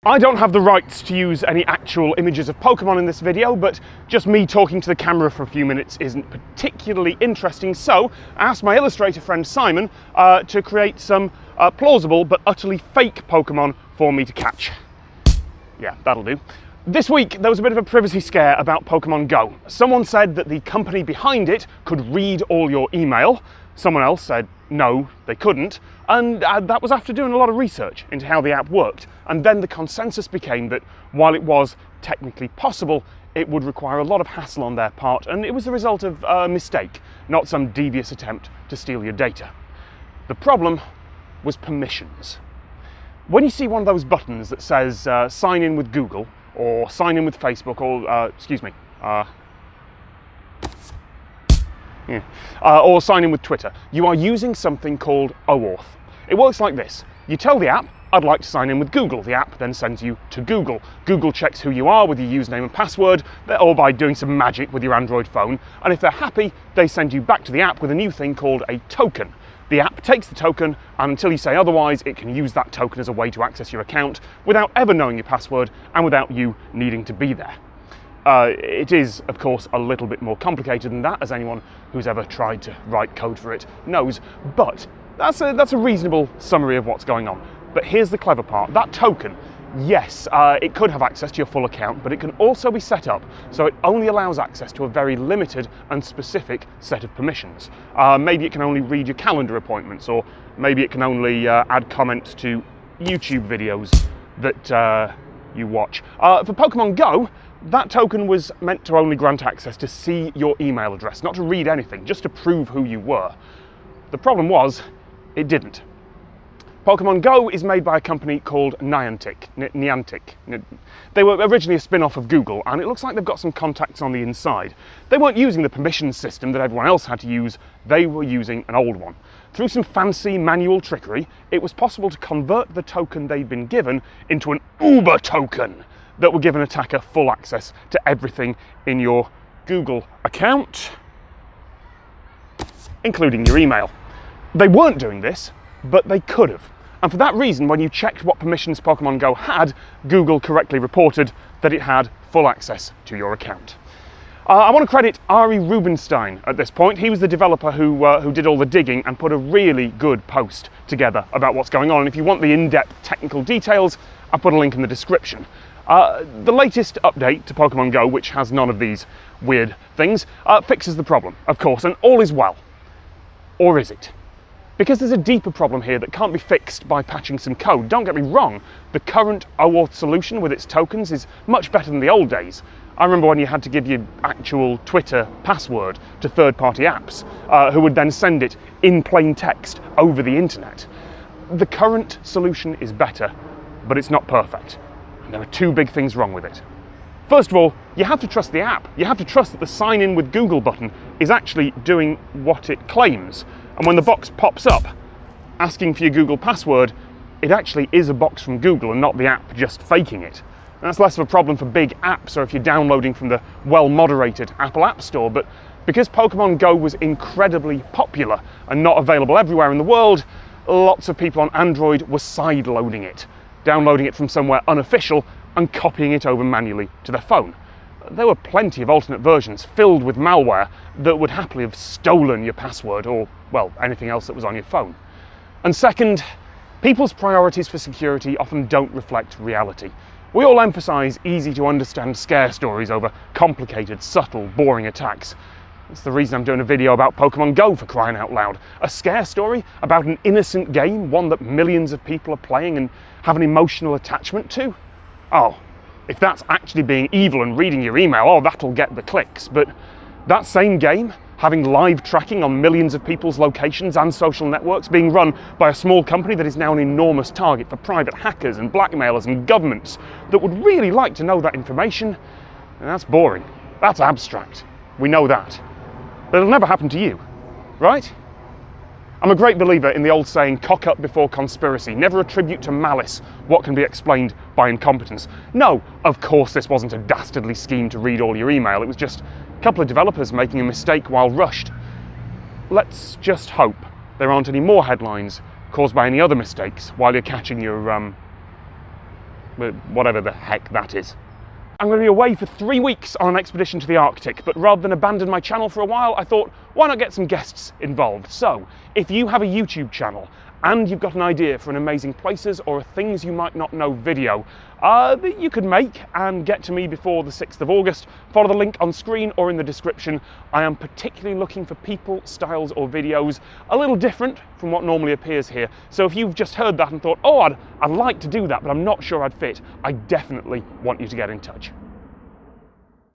I don't have the rights to use any actual images of Pokemon in this video, but just me talking to the camera for a few minutes isn't particularly interesting, so I asked my illustrator friend Simon to create some plausible but utterly fake Pokemon for me to catch. Yeah, that'll do. This week there was a bit of a privacy scare about Pokemon Go. Someone said that the company behind it could read all your email. Someone else said no, they couldn't, and that was after doing a lot of research into how the app worked. And then the consensus became that while it was technically possible, it would require a lot of hassle on their part, and it was the result of a mistake, not some devious attempt to steal your data. The problem was permissions. When you see one of those buttons that says sign in with Google, or sign in with Facebook, or or sign in with Twitter, you are using something called OAuth. It works like this. You tell the app, I'd like to sign in with Google. The app then sends you to Google. Google checks who you are with your username and password, or by doing some magic with your Android phone, and if they're happy, they send you back to the app with a new thing called a token. The app takes the token, and until you say otherwise, it can use that token as a way to access your account without ever knowing your password and without you needing to be there. It is, of course, a little bit more complicated than that, as anyone who's ever tried to write code for it knows, but that's a reasonable summary of what's going on. But here's the clever part. That token, yes, it could have access to your full account, but it can also be set up so it only allows access to a very limited and specific set of permissions. Maybe it can only read your calendar appointments, or maybe it can only add comments to YouTube videos that you watch. For Pokemon Go, that token was meant to only grant access to see your email address, not to read anything, just to prove who you were. The problem was, it didn't. Pokemon Go is made by a company called Niantic. They were originally a spin-off of Google, and it looks like they've got some contacts on the inside. They weren't using the permissions system that everyone else had to use, they were using an old one. Through some fancy manual trickery, it was possible to convert the token they'd been given into an Uber token that would give an attacker full access to everything in your Google account, including your email. They weren't doing this, but they could have. And for that reason, when you checked what permissions Pokemon Go had, Google correctly reported that it had full access to your account. I want to credit Ari Rubenstein at this point. He was the developer who did all the digging and put a really good post together about what's going on. And if you want the in-depth technical details, I'll put a link in the description. The latest update to Pokemon Go, which has none of these weird things, fixes the problem, of course, and all is well. Or is it? Because there's a deeper problem here that can't be fixed by patching some code. Don't get me wrong, the current OAuth solution with its tokens is much better than the old days. I remember when you had to give your actual Twitter password to third-party apps, who would then send it in plain text over the internet. The current solution is better, but it's not perfect. And there are two big things wrong with it. First of all, you have to trust the app. You have to trust that the sign in with Google button is actually doing what it claims. And when the box pops up asking for your Google password, it actually is a box from Google and not the app just faking it. And that's less of a problem for big apps or if you're downloading from the well-moderated Apple App Store, but because Pokemon Go was incredibly popular and not available everywhere in the world, lots of people on Android were sideloading it, downloading it from somewhere unofficial and copying it over manually to their phone. There were plenty of alternate versions filled with malware that would happily have stolen your password or, well, anything else that was on your phone. And second, people's priorities for security often don't reflect reality. We all emphasize easy to understand scare stories over complicated, subtle, boring attacks. That's the reason I'm doing a video about Pokemon Go, for crying out loud. A scare story about an innocent game, one that millions of people are playing and have an emotional attachment to? Oh, if that's actually being evil and reading your email, oh, that'll get the clicks. But that same game, having live tracking on millions of people's locations and social networks, being run by a small company that is now an enormous target for private hackers and blackmailers and governments that would really like to know that information, and that's boring. That's abstract. We know that. But it'll never happen to you, right? I'm a great believer in the old saying, cock up before conspiracy. Never attribute to malice what can be explained by incompetence. No, of course this wasn't a dastardly scheme to read all your email. It was just a couple of developers making a mistake while rushed. Let's just hope there aren't any more headlines caused by any other mistakes while you're catching your whatever the heck that is. I'm going to be away for 3 weeks on an expedition to the Arctic, but rather than abandon my channel for a while, I thought, why not get some guests involved? So, if you have a YouTube channel and you've got an idea for an amazing places or a things you might not know video that you could make and get to me before the 6th of August, follow the link on screen or in the description. I am particularly looking for people, styles or videos a little different from what normally appears here. So if you've just heard that and thought, oh, I'd like to do that, but I'm not sure I'd fit, I definitely want you to get in touch.